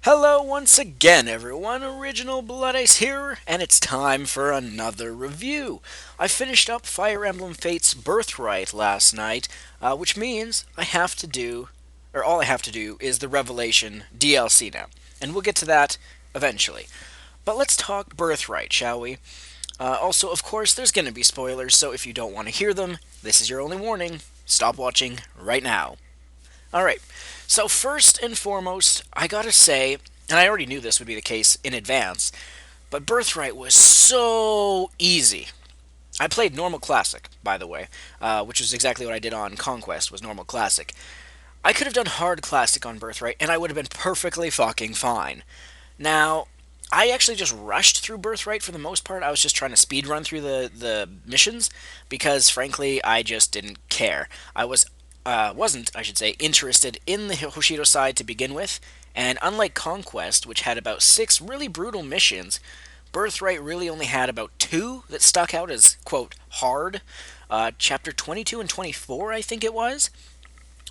Hello once again, everyone. Original Blood Ice here, and it's time for another review. I finished up Fire Emblem Fate's Birthright last night, which means all I have to do is the Revelation DLC now, and we'll get to that eventually. But let's talk Birthright, shall we? Also, of course, there's going to be spoilers, so if you don't want to hear them, this is your only warning. Stop watching right now. Alright, so first and foremost, I gotta say, and I already knew this would be the case in advance, but Birthright was so easy. I played Normal Classic, by the way, which was exactly what I did on Conquest, was Normal Classic. I could have done Hard Classic on Birthright, and I would have been perfectly fucking fine. Now, I actually just rushed through Birthright for the most part. I was just trying to speed run through the missions because, frankly, I just didn't care. Wasn't, I should say, interested in the Hoshido side to begin with, and unlike Conquest, which had about 6 really brutal missions, Birthright really only had about 2 that stuck out as, quote, hard. Chapter 22 and 24, I think it was,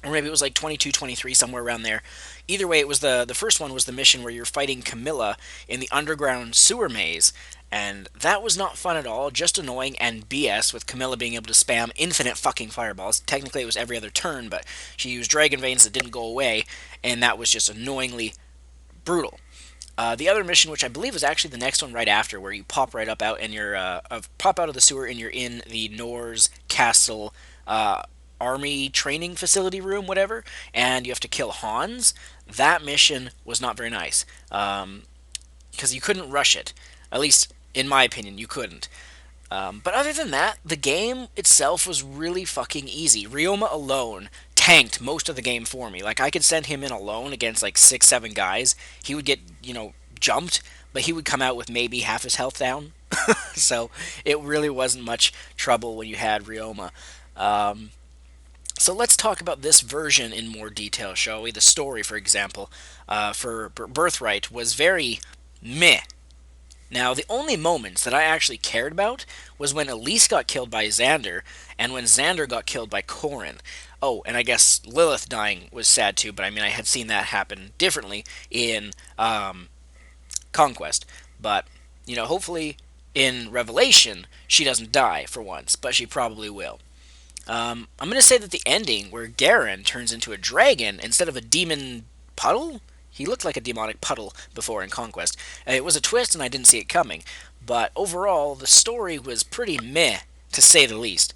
or maybe it was like 22, 23, somewhere around there. Either way, it was the first one was the mission where you're fighting Camilla in the underground sewer maze, and that was not fun at all, just annoying and BS with Camilla being able to spam infinite fucking fireballs. Technically, it was every other turn, but she used Dragon Veins that didn't go away, and that was just annoyingly brutal. The other mission, which I believe was actually the next one right after, where you pop right up out and you're pop out of the sewer and you're in the Nor's castle army training facility room, whatever, and you have to kill Hans. That mission was not very nice because you couldn't rush it. At least, in my opinion, you couldn't. But other than that, the game itself was really fucking easy. Ryoma alone tanked most of the game for me. Like, I could send him in alone against like 6, 7 guys. He would get, jumped, but he would come out with maybe half his health down. So it really wasn't much trouble when you had Ryoma. So let's talk about this version in more detail, shall we? The story, for example, for Birthright was very meh. Now, the only moments that I actually cared about was when Elise got killed by Xander and when Xander got killed by Corrin. Oh, and I guess Lilith dying was sad too, but I mean, I had seen that happen differently in Conquest. But, hopefully in Revelation, she doesn't die for once, but she probably will. I'm going to say that the ending, where Garen turns into a dragon instead of a demon puddle, he looked like a demonic puddle before in Conquest. It was a twist, and I didn't see it coming. But overall, the story was pretty meh, to say the least.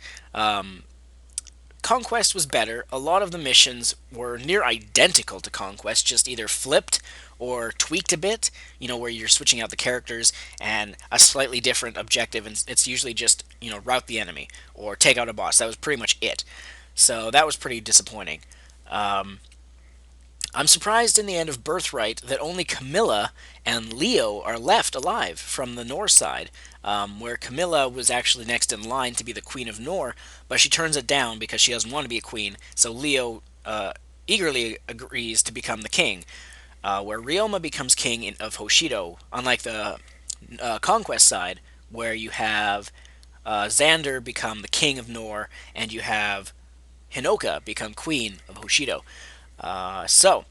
Conquest was better. A lot of the missions were near identical to Conquest, just either flipped or tweaked a bit, where you're switching out the characters and a slightly different objective, and it's usually just, rout the enemy or take out a boss. That was pretty much it. So that was pretty disappointing. Um, I'm surprised in the end of Birthright that only Camilla and Leo are left alive from the Nor side, where Camilla was actually next in line to be the Queen of Nor, but she turns it down because she doesn't want to be a queen, so Leo eagerly agrees to become the king, where Ryoma becomes king of Hoshido, unlike the Conquest side, where you have Xander become the king of Nor, and you have Hinoka become queen of Hoshido. So,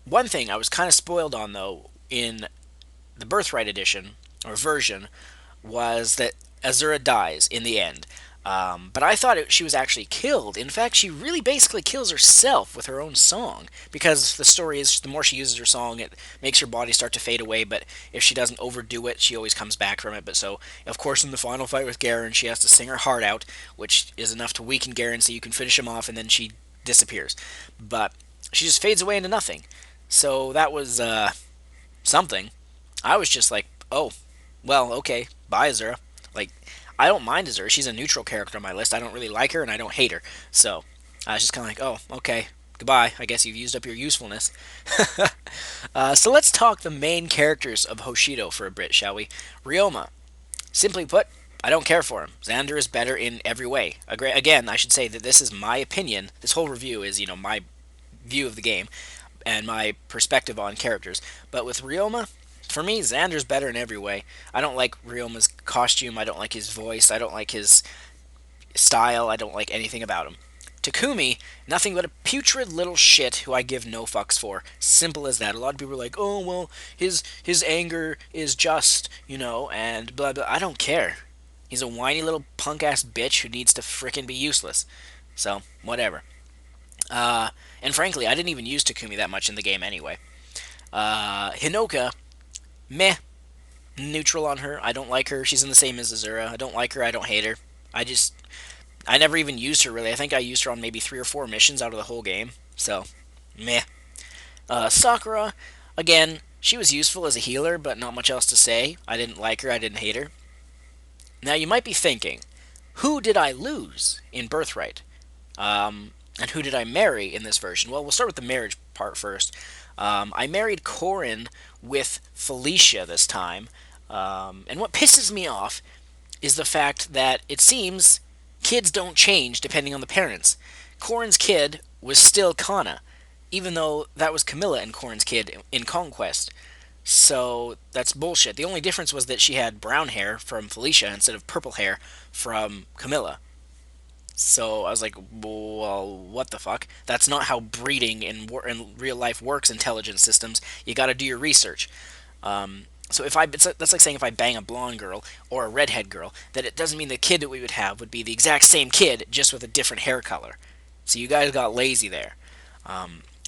one thing I was kind of spoiled on, though, in the Birthright edition, or version, was that Azura dies in the end. But I thought she was actually killed. In fact, she really basically kills herself with her own song. Because the story is, the more she uses her song, it makes her body start to fade away. But if she doesn't overdo it, she always comes back from it. But so, of course, in the final fight with Garen, she has to sing her heart out, which is enough to weaken Garen so you can finish him off, and then she disappears. But she just fades away into nothing. So that was something. I was just like, oh, well, okay, bye, Azura. Like, I don't mind Azura. She's a neutral character on my list. I don't really like her, and I don't hate her. So I was just kind of like, oh, okay, goodbye. I guess you've used up your usefulness. So let's talk the main characters of Hoshido for a bit, shall we? Ryoma. Simply put, I don't care for him. Xander is better in every way. Again, I should say that this is my opinion. This whole review is, my view of the game and my perspective on characters. But with Ryoma, for me, Xander's better in every way. I don't like Ryoma's costume. I don't like his voice. I don't like his style. I don't like anything about him. Takumi, nothing but a putrid little shit who I give no fucks for. Simple as that. A lot of people are like, oh, well, his anger is just, and blah, blah. I don't care. He's a whiny little punk-ass bitch who needs to frickin' be useless. So, whatever. And frankly, I didn't even use Takumi that much in the game anyway. Hinoka, meh. Neutral on her. I don't like her. She's in the same as Azura. I don't like her. I don't hate her. I never even used her really. I think I used her on maybe 3 or 4 missions out of the whole game. So, meh. Sakura, again, she was useful as a healer, but not much else to say. I didn't like her. I didn't hate her. Now, you might be thinking, who did I lose in Birthright? And who did I marry in this version? Well, we'll start with the marriage part first. I married Corin with Felicia this time. And what pisses me off is the fact that it seems kids don't change depending on the parents. Corin's kid was still Kana, even though that was Camilla and Corin's kid in Conquest. So that's bullshit. The only difference was that she had brown hair from Felicia instead of purple hair from Camilla. So I was like, well, what the fuck? That's not how breeding in real life works. Intelligence systems. You got to do your research. So that's like saying if I bang a blonde girl or a redhead girl, that it doesn't mean the kid that we would have would be the exact same kid, just with a different hair color. So you guys got lazy there.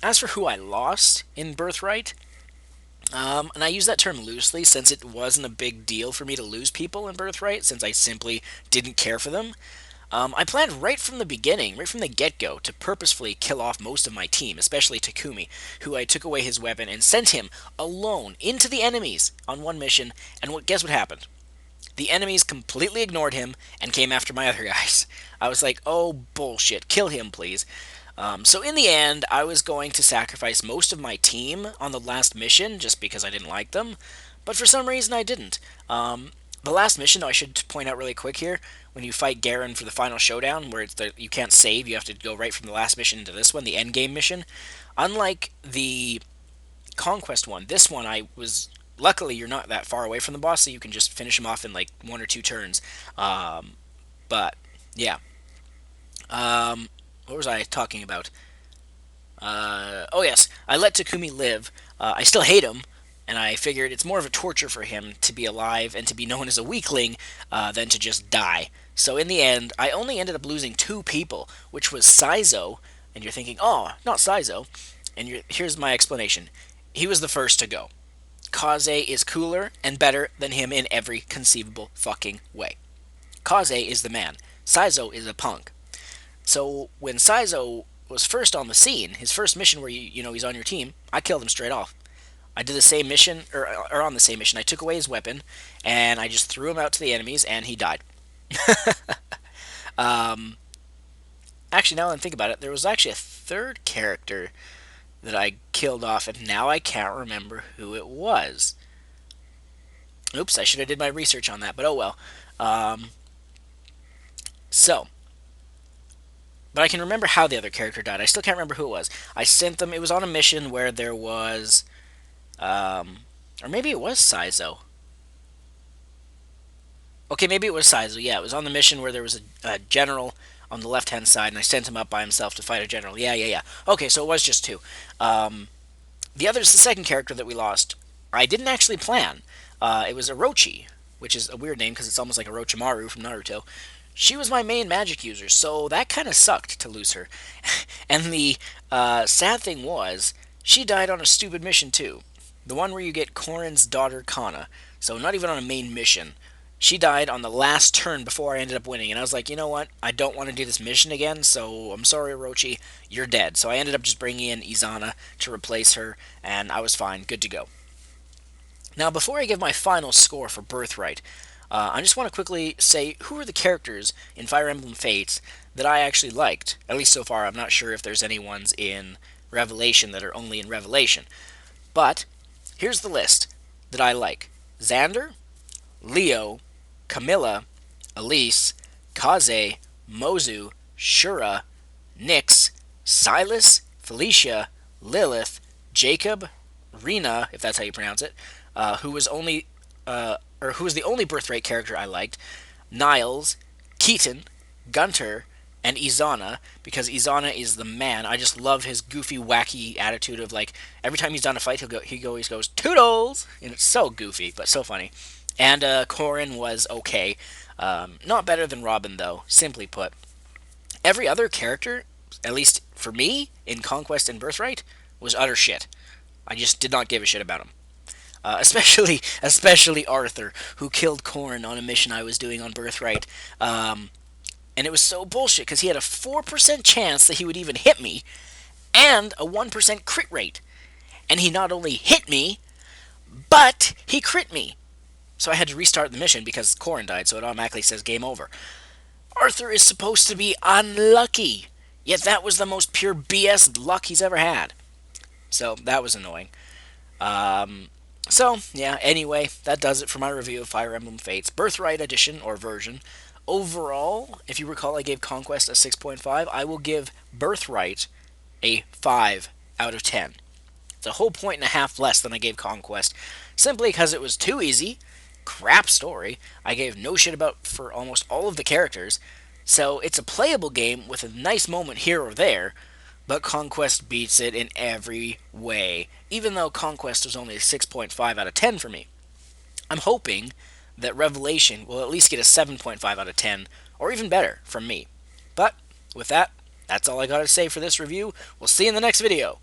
As for who I lost in Birthright, and I use that term loosely since it wasn't a big deal for me to lose people in Birthright, since I simply didn't care for them. I planned right from the beginning, right from the get-go, to purposefully kill off most of my team, especially Takumi, who I took away his weapon and sent him alone into the enemies on one mission, and guess what happened? The enemies completely ignored him and came after my other guys. I was like, oh, bullshit, kill him, please. So in the end, I was going to sacrifice most of my team on the last mission, just because I didn't like them, but for some reason I didn't. The last mission, though, I should point out really quick here, when you fight Garen for the final showdown, where you can't save, you have to go right from the last mission to this one, the endgame mission. Unlike the Conquest one, this one luckily you're not that far away from the boss, so you can just finish him off in like 1 or 2 turns. But, yeah. What was I talking about? Oh yes, I let Takumi live. I still hate him, and I figured it's more of a torture for him to be alive and to be known as a weakling than to just die. So in the end, I only ended up losing 2 people, which was Saizo, and you're thinking, oh, not Saizo, and here's my explanation. He was the first to go. Kaze is cooler and better than him in every conceivable fucking way. Kaze is the man. Saizo is a punk. So when Saizo was first on the scene, his first mission where he's on your team, I killed him straight off. I did the same mission, or on the same mission, I took away his weapon, and I just threw him out to the enemies, and he died. Actually, now that I think about it, there was actually a third character that I killed off, and now I can't remember who it was. Oops, I should have did my research on that, but oh well. But I can remember how the other character died. I still can't remember who it was. I sent them, it was on a mission where there was, or maybe it was Saizo. Okay, maybe it was Saizo, yeah. It was on the mission where there was a general on the left-hand side, and I sent him up by himself to fight a general. Yeah. Okay, so it was just 2. The second character that we lost, I didn't actually plan. It was Orochi, which is a weird name because it's almost like Orochimaru from Naruto. She was my main magic user, so that kind of sucked to lose her. And the sad thing was, she died on a stupid mission too. The one where you get Corin's daughter Kana. So not even on a main mission. She died on the last turn before I ended up winning, and I was like, you know what? I don't want to do this mission again, so I'm sorry, Orochi, you're dead. So I ended up just bringing in Izana to replace her, and I was fine, good to go. Now, before I give my final score for Birthright, I just want to quickly say who are the characters in Fire Emblem Fates that I actually liked. At least so far, I'm not sure if there's any ones in Revelation that are only in Revelation. But here's the list that I like. Xander, Leo, Camilla, Elise, Kaze, Mozu, Shura, Nyx, Silas, Felicia, Lilith, Jacob, Rena, if that's how you pronounce it, who was the only Birthright character I liked, Niles, Keaton, Gunter, and Izana, because Izana is the man. I just love his goofy, wacky attitude of like every time he's done a fight, he always goes toodles, and it's so goofy but so funny. And Corrin was okay, not better than Robin though. Simply put, every other character, at least for me in Conquest and Birthright, was utter shit. I just did not give a shit about him. Especially Arthur, who killed Corrin on a mission I was doing on Birthright. And it was so bullshit because he had a 4% chance that he would even hit me and a 1% crit rate. And he not only hit me, but he crit me. So I had to restart the mission because Corrin died, so it automatically says game over. Arthur is supposed to be unlucky, yet that was the most pure BS luck he's ever had. So that was annoying. Yeah, anyway, that does it for my review of Fire Emblem Fates Birthright Edition or version. Overall, if you recall, I gave Conquest a 6.5. I will give Birthright a 5 out of 10. It's a whole point and a half less than I gave Conquest, simply because it was too easy, crap story. I gave no shit about for almost all of the characters, so it's a playable game with a nice moment here or there, but Conquest beats it in every way, even though Conquest was only a 6.5 out of 10 for me. I'm hoping that Revelation will at least get a 7.5 out of 10, or even better, from me. But, with that, that's all I gotta say for this review. We'll see you in the next video.